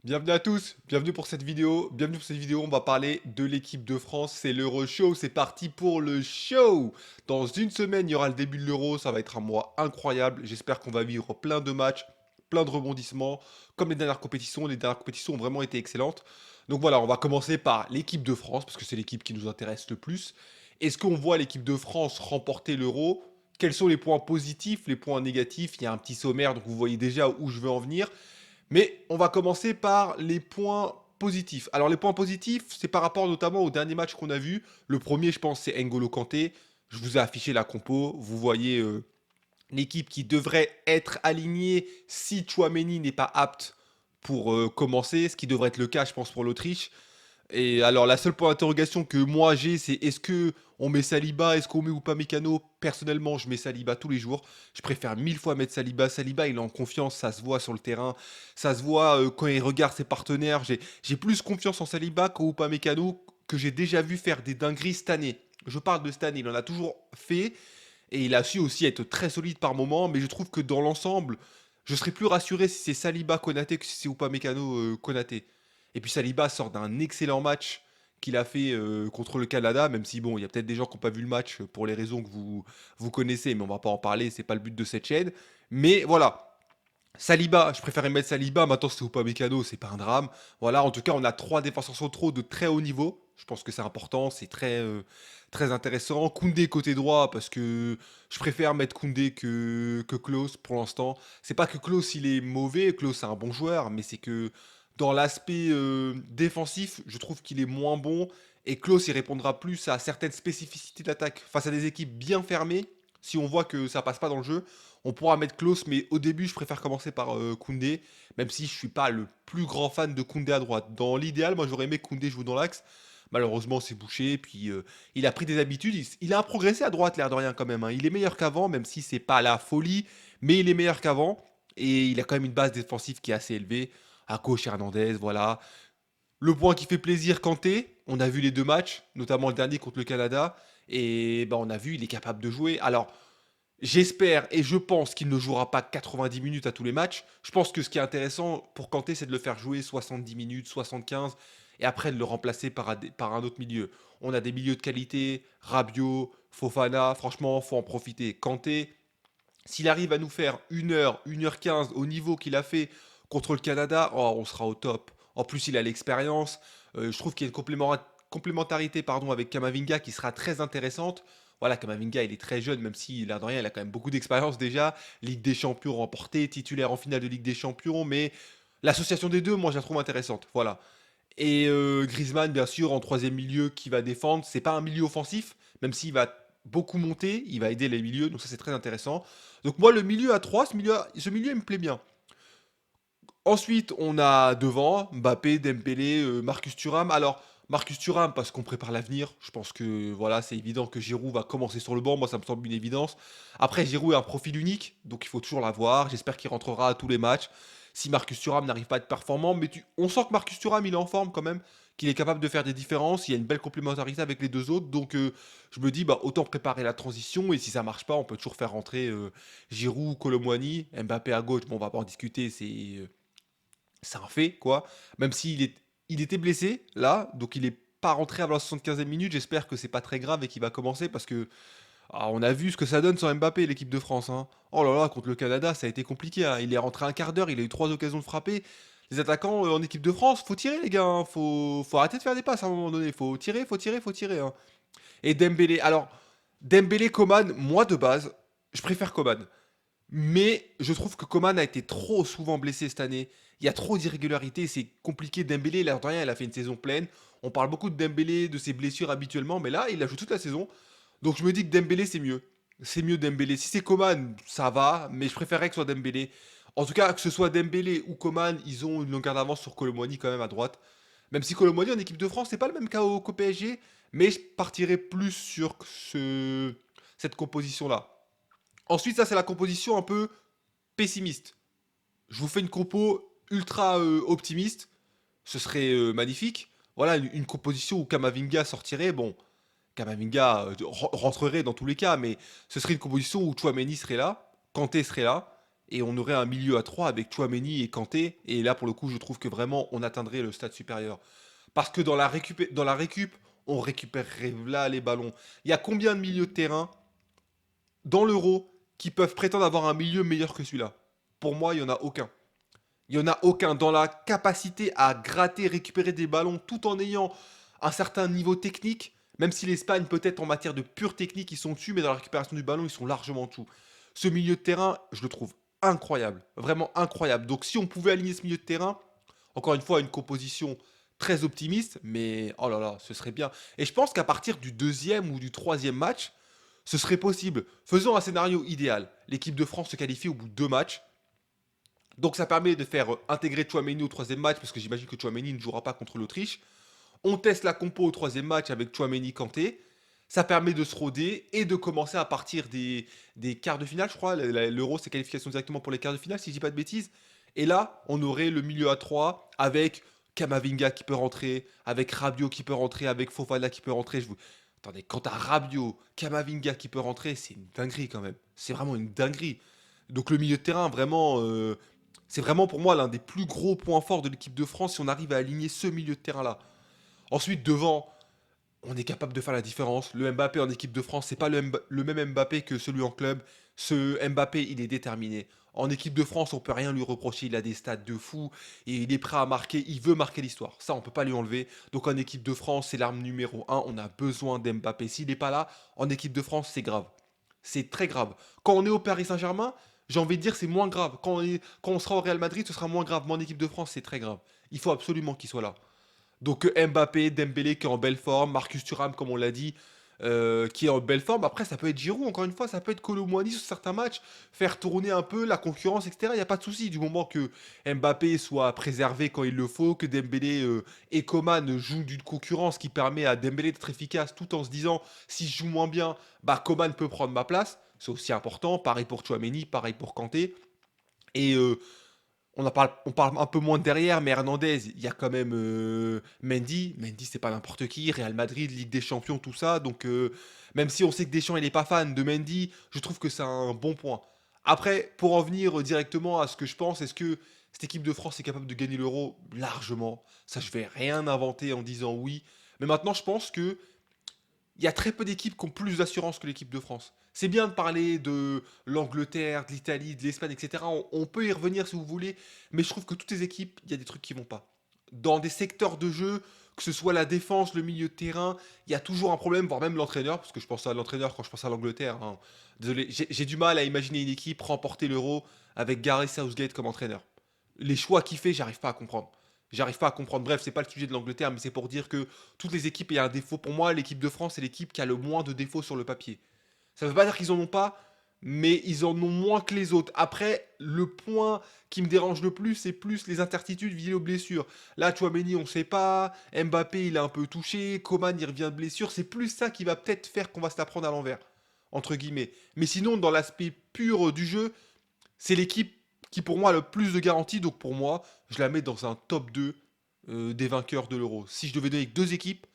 Bienvenue à tous, bienvenue pour cette vidéo. Bienvenue pour cette vidéo, on va parler de l'équipe de France. C'est l'Euro Show, c'est parti pour le show. Dans une semaine, il y aura le début de l'Euro, ça va être un mois incroyable. J'espère qu'on va vivre plein de matchs, plein de rebondissements, comme les dernières compétitions. Les dernières compétitions ont vraiment été excellentes. Donc voilà, on va commencer par l'équipe de France, parce que c'est l'équipe qui nous intéresse le plus. Est-ce qu'on voit l'équipe de France remporter l'Euro? Quels sont les points positifs, les points négatifs? Il y a un petit sommaire, donc vous voyez déjà où je veux en venir. Mais on va commencer par les points positifs. Alors les points positifs, c'est par rapport notamment au dernier match qu'on a vu. Le premier, je pense, c'est N'Golo Kanté. Je vous ai affiché la compo. Vous voyez l'équipe qui devrait être alignée si Chouameni n'est pas apte pour commencer, ce qui devrait être le cas, je pense, pour l'Autriche. Et alors, la seule point d'interrogation que moi j'ai, c'est est-ce que on met Saliba, est-ce qu'on met ou pas Mécano? Personnellement, je mets Saliba tous les jours. Je préfère mille fois mettre Saliba. Saliba, il est en confiance, ça se voit sur le terrain, ça se voit quand il regarde ses partenaires. J'ai plus confiance en Saliba qu'au pas Mécano, que j'ai déjà vu faire des dingueries cette année. Je parle de cette année, il en a toujours fait et il a su aussi être très solide par moment, mais je trouve que dans l'ensemble, je serais plus rassuré si c'est Saliba Konaté que si c'est Upamecano Konaté. Et puis Saliba sort d'un excellent match qu'il a fait contre le Canada, même si bon, il y a peut-être des gens qui n'ont pas vu le match pour les raisons que vous connaissez, mais on va pas en parler, c'est pas le but de cette chaîne. Mais voilà, Saliba, je préférais mettre Saliba, maintenant c'est Upamecano, c'est pas un drame. Voilà, en tout cas, on a trois défenseurs centraux de très haut niveau. Je pense que c'est important, c'est très intéressant. Koundé côté droit, parce que je préfère mettre Koundé que Klose pour l'instant. C'est pas que Klose il est mauvais, Klose c'est un bon joueur, mais c'est que dans l'aspect défensif, je trouve qu'il est moins bon. Et Klose il répondra plus à certaines spécificités d'attaque face à des équipes bien fermées. Si on voit que ça passe pas dans le jeu, on pourra mettre Klose, mais au début, je préfère commencer par Koundé, même si je suis pas le plus grand fan de Koundé à droite. Dans l'idéal, moi j'aurais aimé que Koundé joue dans l'axe. Malheureusement, c'est bouché. Puis il a pris des habitudes. Il a progressé à droite, l'air de rien quand même, hein. Il est meilleur qu'avant, même si c'est pas la folie, mais il est meilleur qu'avant. Et il a quand même une base défensive qui est assez élevée. À gauche, Hernandez, voilà. Le point qui fait plaisir, Kanté. On a vu les deux matchs, notamment le dernier contre le Canada. Et bah, on a vu, il est capable de jouer. Alors, j'espère et je pense qu'il ne jouera pas 90 minutes à tous les matchs. Je pense que ce qui est intéressant pour Kanté, c'est de le faire jouer 70 minutes, 75, et après de le remplacer par un autre milieu. On a des milieux de qualité, Rabiot, Fofana, franchement, faut en profiter. Kanté, s'il arrive à nous faire 1 heure 15 au niveau qu'il a fait contre le Canada, oh, on sera au top. En plus, il a l'expérience. Je trouve qu'il y a une complémentarité pardon, avec Kamavinga qui sera très intéressante. Voilà, Kamavinga, il est très jeune, même s'il a de rien, il a quand même beaucoup d'expérience déjà. Ligue des Champions remportée, titulaire en finale de Ligue des Champions, mais l'association des deux, moi, je la trouve intéressante. Voilà. Et Griezmann, bien sûr, en troisième milieu qui va défendre. C'est pas un milieu offensif, même s'il va beaucoup monter, il va aider les milieux, donc ça c'est très intéressant. Donc moi, le milieu à 3, ce milieu il me plaît bien. Ensuite, on a devant Mbappé, Dembélé, Marcus Thuram. Alors, Marcus Thuram, parce qu'on prépare l'avenir. Je pense que voilà, c'est évident que Giroud va commencer sur le banc. Moi, ça me semble une évidence. Après, Giroud est un profil unique, donc il faut toujours l'avoir. J'espère qu'il rentrera à tous les matchs. Si Marcus Thuram n'arrive pas à être performant, mais on sent que Marcus Thuram, il est en forme quand même, qu'il est capable de faire des différences. Il y a une belle complémentarité avec les deux autres. Donc, je me dis, bah, autant préparer la transition. Et si ça marche pas, on peut toujours faire rentrer Giroud, Kolo Muani, Mbappé à gauche. Bon, on va pas en discuter. C'est un fait, quoi. Même il était blessé, là, donc il est pas rentré avant la 75e minute. J'espère que c'est pas très grave et qu'il va commencer parce que on a vu ce que ça donne sans Mbappé, l'équipe de France, hein. Oh là là, contre le Canada, ça a été compliqué, hein. Il est rentré un quart d'heure, il a eu trois occasions de frapper. Les attaquants en équipe de France, faut tirer, les gars, hein. Faut arrêter de faire des passes à un moment donné. Faut tirer, faut tirer, faut tirer, hein. Et Dembélé, alors, Dembélé, Coman, moi de base, je préfère Coman. Mais je trouve que Coman a été trop souvent blessé cette année. Il y a trop d'irrégularités, c'est compliqué. Dembélé, l'air de rien, il a fait une saison pleine. On parle beaucoup de Dembélé, de ses blessures habituellement, mais là, il a joué toute la saison. Donc je me dis que Dembélé, c'est mieux. C'est mieux Dembélé. Si c'est Coman, ça va, mais je préférerais que ce soit Dembélé. En tout cas, que ce soit Dembélé ou Coman, ils ont une longueur d'avance sur Colomboigny quand même à droite. Même si Colomboigny en équipe de France, c'est pas le même cas qu'au PSG, mais je partirais plus sur cette composition-là. Ensuite, ça, c'est la composition un peu pessimiste. Je vous fais une compo ultra optimiste. Ce serait magnifique. Voilà, une composition où Kamavinga sortirait. Bon, Kamavinga rentrerait dans tous les cas, mais ce serait une composition où Chouameni serait là, Kanté serait là, et on aurait un milieu à 3 avec Tchouaméni et Kanté. Et là, pour le coup, je trouve que vraiment, on atteindrait le stade supérieur. Parce que dans la récup, on récupérerait là les ballons. Il y a combien de milieux de terrain dans l'Euro qui peuvent prétendre avoir un milieu meilleur que celui-là? Pour moi, il n'y en a aucun. Il n'y en a aucun dans la capacité à gratter, récupérer des ballons tout en ayant un certain niveau technique. Même si l'Espagne, peut-être en matière de pure technique, ils sont dessus, mais dans la récupération du ballon, ils sont largement en dessous. Ce milieu de terrain, je le trouve incroyable. Vraiment incroyable. Donc si on pouvait aligner ce milieu de terrain, encore une fois, une composition très optimiste, mais oh là là, ce serait bien. Et je pense qu'à partir du deuxième ou du troisième match, ce serait possible. Faisons un scénario idéal. L'équipe de France se qualifie au bout de 2 matchs. Donc ça permet de faire intégrer Chouameni au troisième match, parce que j'imagine que Chouameni ne jouera pas contre l'Autriche. On teste la compo au troisième match avec Chouameni Kanté. Ça permet de se roder et de commencer à partir des quarts de finale, je crois. L'Euro, c'est qualification directement pour les quarts de finale, si je dis pas de bêtises. Et là, on aurait le milieu à 3 avec Kamavinga qui peut rentrer, avec Rabiot qui peut rentrer, avec Fofana qui peut rentrer. Attendez, quand t'as Rabiot, Kamavinga qui peut rentrer, c'est une dinguerie quand même. C'est vraiment une dinguerie. Donc le milieu de terrain, vraiment, c'est vraiment pour moi l'un des plus gros points forts de l'équipe de France si on arrive à aligner ce milieu de terrain-là. Ensuite, devant, on est capable de faire la différence. Le Mbappé en équipe de France, c'est pas le même Mbappé que celui en club. Ce Mbappé, il est déterminé. En équipe de France, on peut rien lui reprocher. Il a des stats de fou et il est prêt à marquer. Il veut marquer l'histoire. Ça, on peut pas lui enlever. Donc en équipe de France, c'est l'arme numéro un. On a besoin d'Mbappé. S'il n'est pas là, en équipe de France, c'est grave. C'est très grave. Quand on est au Paris Saint-Germain, j'ai envie de dire c'est moins grave. Quand on sera au Real Madrid, ce sera moins grave. Mais en équipe de France, c'est très grave. Il faut absolument qu'il soit là. Donc Mbappé, Dembélé qui est en belle forme, Marcus Thuram comme on l'a dit, qui est en belle forme. Après ça peut être Giroud, encore une fois, ça peut être Kolo Muani sur certains matchs, faire tourner un peu la concurrence, etc. Il n'y a pas de souci du moment que Mbappé soit préservé quand il le faut, que Dembélé et Coman jouent d'une concurrence qui permet à Dembélé d'être efficace tout en se disant si je joue moins bien, bah Coman peut prendre ma place. C'est aussi important. Pareil pour Chouameni, pareil pour Kanté. Et on parle un peu moins de derrière, mais Hernandez, il y a quand même Mendy. Mendy, c'est pas n'importe qui. Real Madrid, Ligue des Champions, tout ça. Donc, même si on sait que Deschamps, il est pas fan de Mendy, je trouve que c'est un bon point. Après, pour en venir directement à ce que je pense, est-ce que cette équipe de France est capable de gagner l'Euro? Largement. Ça, je vais rien inventer en disant oui. Mais maintenant, je pense que il y a très peu d'équipes qui ont plus d'assurance que l'équipe de France. C'est bien de parler de l'Angleterre, de l'Italie, de l'Espagne, etc. On peut y revenir si vous voulez, mais je trouve que toutes les équipes, il y a des trucs qui vont pas. Dans des secteurs de jeu, que ce soit la défense, le milieu de terrain, il y a toujours un problème, voire même l'entraîneur, parce que je pense à l'entraîneur quand je pense à l'Angleterre, hein. Désolé, j'ai du mal à imaginer une équipe remporter l'Euro avec Gareth Southgate comme entraîneur. Les choix qu'il fait, j'arrive pas à comprendre. J'arrive pas à comprendre. Bref, c'est pas le sujet de l'Angleterre, mais c'est pour dire que toutes les équipes, il y a un défaut. Pour moi, l'équipe de France, c'est l'équipe qui a le moins de défauts sur le papier. Ça veut pas dire qu'ils en ont pas, mais ils en ont moins que les autres. Après, le point qui me dérange le plus, c'est plus les incertitudes liées aux blessures. Là, Chouameni, on sait pas. Mbappé, il est un peu touché. Coman, il revient de blessure. C'est plus ça qui va peut-être faire qu'on va se la prendre à l'envers. Entre guillemets. Mais sinon, dans l'aspect pur du jeu, c'est l'équipe qui pour moi a le plus de garanties. Donc pour moi, je la mets dans un top 2 des vainqueurs de l'Euro. Si je devais donner que 2 équipes,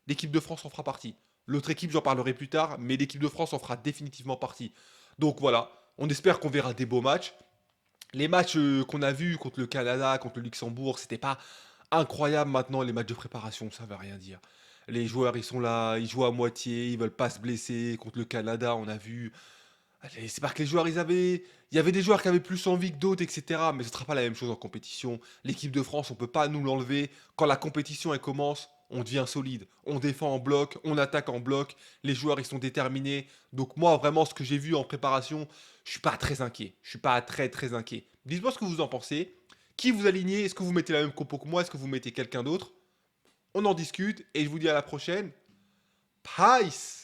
l'équipe de France en fera partie. L'autre équipe, j'en parlerai plus tard, mais l'équipe de France en fera définitivement partie. Donc voilà, on espère qu'on verra des beaux matchs. Les matchs qu'on a vus contre le Canada, contre le Luxembourg, c'était pas incroyable. Maintenant, les matchs de préparation, ça veut rien dire. Les joueurs, ils sont là, ils jouent à moitié, ils veulent pas se blesser. Contre le Canada, on a vu. Allez, c'est pas que les joueurs, il y avait des joueurs qui avaient plus envie que d'autres, etc. Mais ce sera pas la même chose en compétition. L'équipe de France, on peut pas nous l'enlever. Quand la compétition elle commence, on devient solide. On défend en bloc, on attaque en bloc. Les joueurs, ils sont déterminés. Donc moi, vraiment, ce que j'ai vu en préparation, je suis pas très inquiet. Je suis pas très très inquiet. Dites-moi ce que vous en pensez. Qui vous alignez? Est-ce que vous mettez la même compo que moi? Est-ce que vous mettez quelqu'un d'autre? On en discute et je vous dis à la prochaine. Peace!